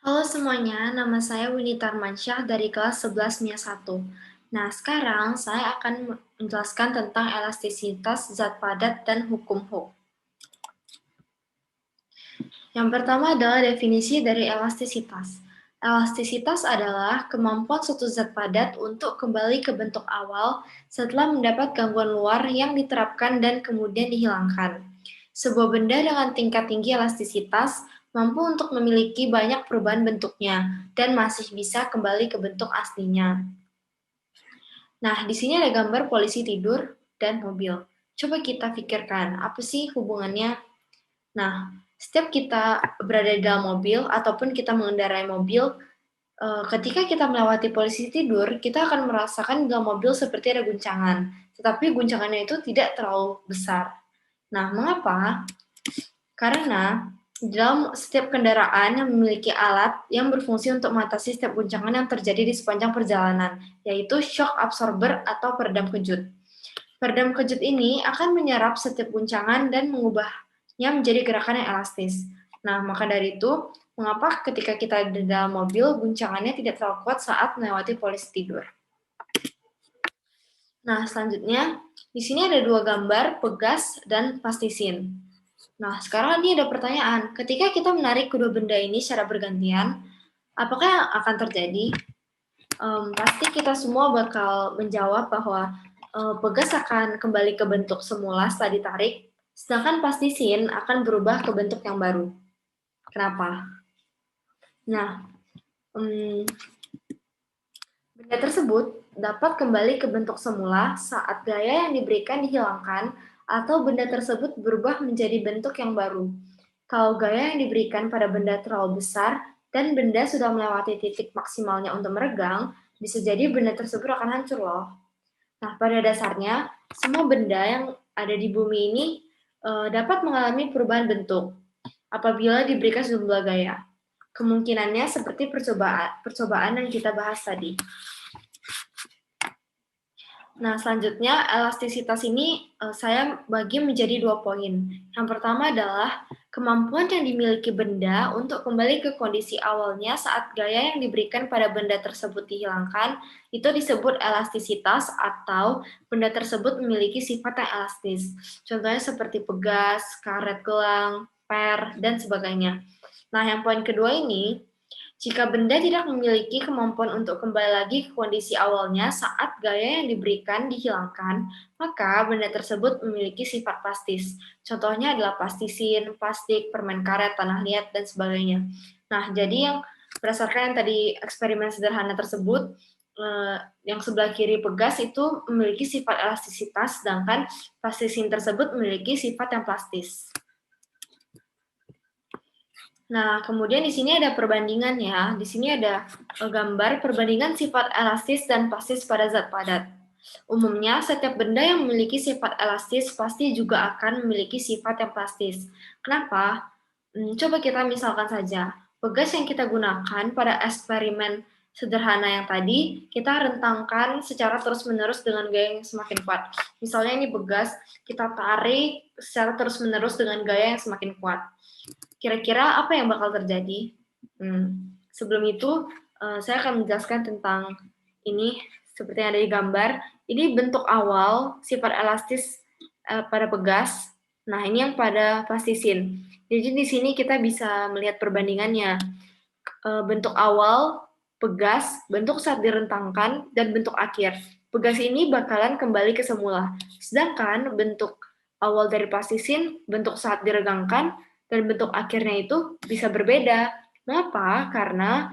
Halo semuanya, nama saya Winita Armansyah dari kelas 11 MIA 1. Nah, sekarang saya akan menjelaskan tentang elastisitas zat padat dan hukum Hooke. Yang pertama adalah definisi dari elastisitas. Elastisitas adalah kemampuan suatu zat padat untuk kembali ke bentuk awal setelah mendapat gangguan luar yang diterapkan dan kemudian dihilangkan. Sebuah benda dengan tingkat tinggi elastisitas mampu untuk memiliki banyak perubahan bentuknya dan masih bisa kembali ke bentuk aslinya. Nah, di sini ada gambar polisi tidur dan mobil. Coba kita pikirkan, apa sih hubungannya? Nah, setiap kita berada di dalam mobil ataupun kita mengendarai mobil, ketika kita melewati posisi tidur, kita akan merasakan di dalam mobil seperti ada guncangan, tetapi guncangannya itu tidak terlalu besar. Nah, mengapa? Karena di dalam setiap kendaraan yang memiliki alat yang berfungsi untuk mengatasi setiap guncangan yang terjadi di sepanjang perjalanan, yaitu shock absorber atau peredam kejut. Peredam kejut ini akan menyerap setiap guncangan dan mengubahnya menjadi gerakan yang elastis. Nah, maka dari itu, mengapa ketika kita di dalam mobil, guncangannya tidak terlalu kuat saat melewati polisi tidur. Nah, selanjutnya, di sini ada dua gambar, pegas dan plastisin. Nah, sekarang ini ada pertanyaan, ketika kita menarik kedua benda ini secara bergantian, apakah yang akan terjadi? Pasti kita semua bakal menjawab bahwa pegas akan kembali ke bentuk semula setelah ditarik, sedangkan plastisin akan berubah ke bentuk yang baru. Kenapa? Nah, benda tersebut dapat kembali ke bentuk semula saat gaya yang diberikan dihilangkan atau benda tersebut berubah menjadi bentuk yang baru. Kalau gaya yang diberikan pada benda terlalu besar dan benda sudah melewati titik maksimalnya untuk meregang, bisa jadi benda tersebut akan hancur loh. Nah, pada dasarnya, semua benda yang ada di bumi ini dapat mengalami perubahan bentuk apabila diberikan sejumlah gaya. Kemungkinannya seperti percobaan yang kita bahas tadi. Nah, selanjutnya elastisitas ini saya bagi menjadi 2 poin. Yang pertama adalah kemampuan yang dimiliki benda untuk kembali ke kondisi awalnya saat gaya yang diberikan pada benda tersebut dihilangkan, itu disebut elastisitas atau benda tersebut memiliki sifat yang elastis. Contohnya seperti pegas, karet gelang, per, dan sebagainya. Nah, yang poin kedua ini, jika benda tidak memiliki kemampuan untuk kembali lagi ke kondisi awalnya saat gaya yang diberikan dihilangkan, maka benda tersebut memiliki sifat plastis. Contohnya adalah plastisin, plastik, permen karet, tanah liat, dan sebagainya. Nah, jadi yang berdasarkan yang tadi eksperimen sederhana tersebut, yang sebelah kiri pegas itu memiliki sifat elastisitas, sedangkan plastisin tersebut memiliki sifat yang plastis. Nah, kemudian di sini ada perbandingan ya. Di sini ada gambar perbandingan sifat elastis dan plastis pada zat padat. Umumnya, setiap benda yang memiliki sifat elastis pasti juga akan memiliki sifat yang plastis. Kenapa? Coba kita misalkan saja, pegas yang kita gunakan pada eksperimen sederhana yang tadi, kita rentangkan secara terus-menerus dengan gaya yang semakin kuat. Misalnya ini pegas, kita tarik secara terus-menerus dengan gaya yang semakin kuat. Kira-kira apa yang bakal terjadi? Sebelum itu, saya akan menjelaskan tentang ini, seperti yang ada di gambar. Ini bentuk awal sifat elastis pada pegas. Nah, ini yang pada plastisin. Jadi di sini kita bisa melihat perbandingannya. Bentuk awal, pegas, bentuk saat direntangkan, dan bentuk akhir. Pegas ini bakalan kembali ke semula. Sedangkan bentuk awal dari plastisin, bentuk saat diregangkan, dan bentuk akhirnya itu bisa berbeda. Mengapa? Karena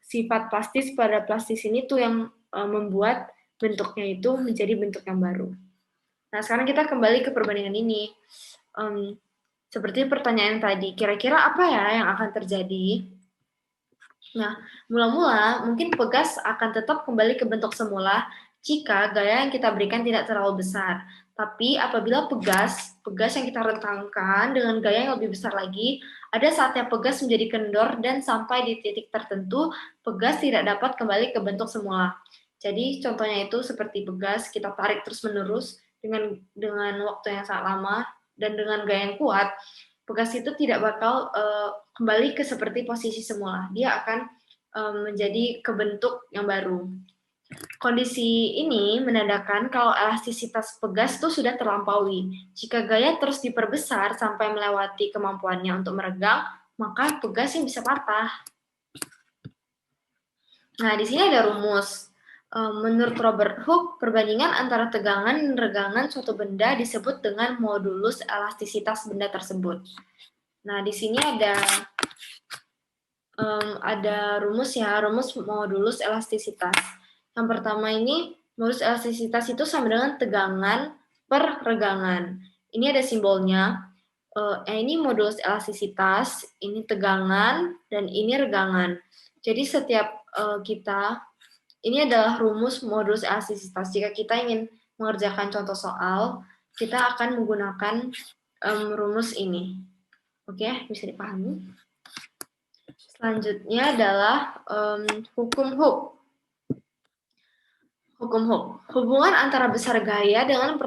sifat plastis pada plastisin itu yang membuat bentuknya itu menjadi bentuk yang baru. Nah, sekarang kita kembali ke perbandingan ini. Seperti pertanyaan tadi, kira-kira apa ya yang akan terjadi? Nah, mula-mula mungkin pegas akan tetap kembali ke bentuk semula jika gaya yang kita berikan tidak terlalu besar. Tapi apabila pegas yang kita rentangkan dengan gaya yang lebih besar lagi, ada saatnya pegas menjadi kendor dan sampai di titik tertentu, pegas tidak dapat kembali ke bentuk semula. Jadi contohnya itu seperti pegas, kita tarik terus-menerus dengan waktu yang sangat lama dan dengan gaya yang kuat, pegas itu tidak bakal kembali ke seperti posisi semula. Dia akan menjadi kebentuk yang baru. Kondisi ini menandakan kalau elastisitas pegas itu sudah terlampaui. Jika gaya terus diperbesar sampai melewati kemampuannya untuk meregang, maka pegasnya bisa patah. Nah, di sini ada rumus. Menurut Robert Hooke, perbandingan antara tegangan dan regangan suatu benda disebut dengan modulus elastisitas benda tersebut. Nah, di sini ada rumus ya, rumus modulus elastisitas. Yang pertama ini, modulus elastisitas itu sama dengan tegangan per regangan. Ini ada simbolnya. Ini modulus elastisitas, ini tegangan, dan ini regangan. Jadi setiap ini adalah rumus modulus elastisitas. Jika kita ingin mengerjakan contoh soal, kita akan menggunakan rumus ini. Oke, bisa dipahami? Selanjutnya adalah hukum Hooke. Hukum Hooke. Hubungan antara besar gaya dengan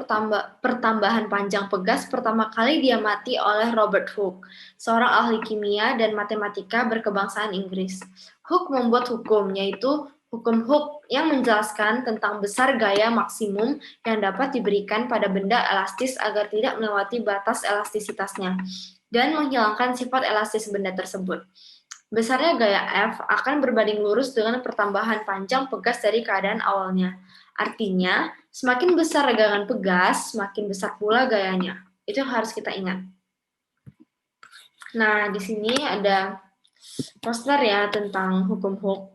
pertambahan panjang pegas pertama kali diamati oleh Robert Hooke, seorang ahli kimia dan matematika berkebangsaan Inggris. Hooke membuat hukum, yaitu hukum Hooke yang menjelaskan tentang besar gaya maksimum yang dapat diberikan pada benda elastis agar tidak melewati batas elastisitasnya dan menghilangkan sifat elastis benda tersebut. Besarnya gaya F akan berbanding lurus dengan pertambahan panjang pegas dari keadaan awalnya. Artinya, semakin besar regangan pegas, semakin besar pula gayanya. Itu yang harus kita ingat. Nah, di sini ada poster ya tentang hukum Hooke.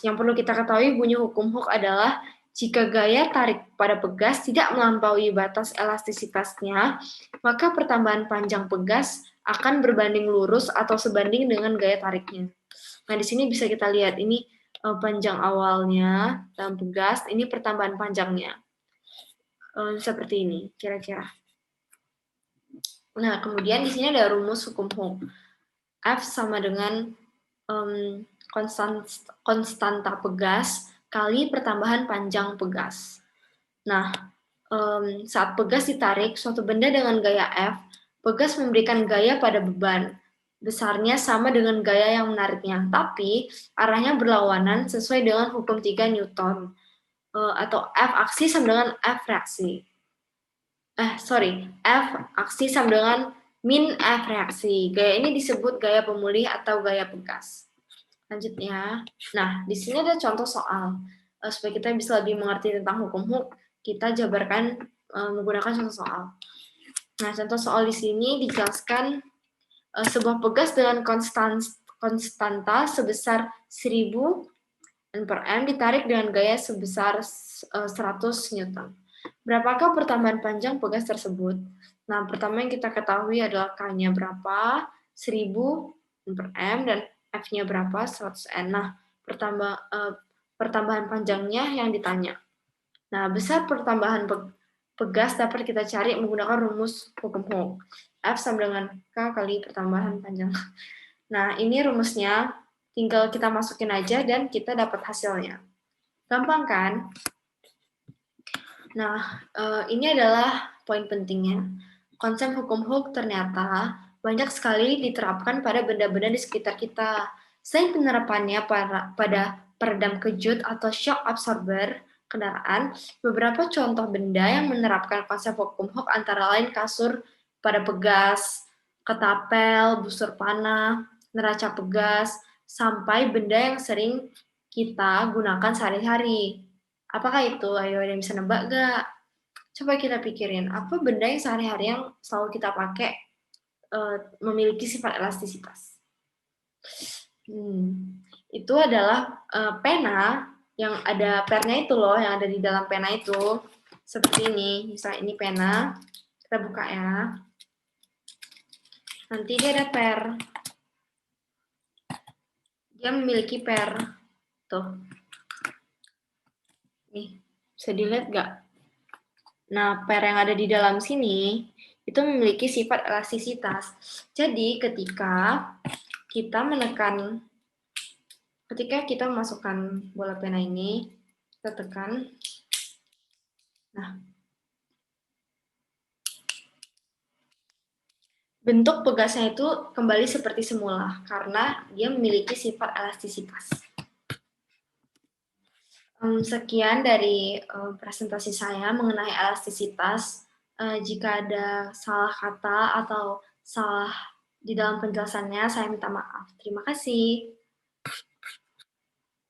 Yang perlu kita ketahui bunyi hukum Hooke adalah jika gaya tarik pada pegas tidak melampaui batas elastisitasnya, maka pertambahan panjang pegas akan berbanding lurus atau sebanding dengan gaya tariknya. Nah, di sini bisa kita lihat ini panjang awalnya dalam pegas, ini pertambahan panjangnya. Seperti ini, kira-kira. Nah, kemudian di sini ada rumus hukum Hooke. F sama dengan konstanta pegas kali pertambahan panjang pegas. Nah, saat pegas ditarik suatu benda dengan gaya F, pegas memberikan gaya pada beban. Besarnya sama dengan gaya yang menariknya, tapi arahnya berlawanan sesuai dengan hukum 3 Newton. Atau F aksi sama dengan F reaksi. F aksi sama dengan min F reaksi. Gaya ini disebut gaya pemulih atau gaya pegas. Lanjutnya, nah di sini ada contoh soal. Supaya kita bisa lebih mengerti tentang hukum Hooke, kita jabarkan menggunakan contoh soal. Nah, contoh soal di sini dijelaskan sebuah pegas dengan konstanta sebesar 1000 N/m ditarik dengan gaya sebesar 100 Newton. Berapakah pertambahan panjang pegas tersebut? Nah, pertama yang kita ketahui adalah K-nya berapa, 1000 N/m, dan F-nya berapa, 100 N. Nah, pertambahan panjangnya yang ditanya. Nah, besar pertambahan pegas dapat kita cari menggunakan rumus hukum Hooke. F sama dengan K kali pertambahan panjang. Nah, ini rumusnya. Tinggal kita masukin aja dan kita dapat hasilnya. Gampang kan? Nah, ini adalah poin pentingnya. Konsep hukum Hooke ternyata banyak sekali diterapkan pada benda-benda di sekitar kita. Selain penerapannya pada peredam kejut atau shock absorber kendaraan, beberapa contoh benda yang menerapkan konsep hukum Hooke antara lain kasur pada pegas, ketapel, busur panah, neraca pegas, sampai benda yang sering kita gunakan sehari-hari. Apakah itu? Ayo, ada yang bisa nebak gak? Coba kita pikirin, apa benda yang sehari-hari yang selalu kita pakai memiliki sifat elastisitas? Itu adalah pena yang ada pernya itu loh, yang ada di dalam pena itu. Seperti ini, misalnya ini pena, kita buka ya. Nanti dia ada per. Dia memiliki per. Tuh. Nih, bisa dilihat nggak? Nah, per yang ada di dalam sini itu memiliki sifat elastisitas. Jadi, ketika kita memasukkan bola pena ini, kita tekan. Nah, bentuk pegasnya itu kembali seperti semula karena dia memiliki sifat elastisitas. Sekian dari presentasi saya mengenai elastisitas. Jika ada salah kata atau salah di dalam penjelasannya, saya minta maaf. Terima kasih.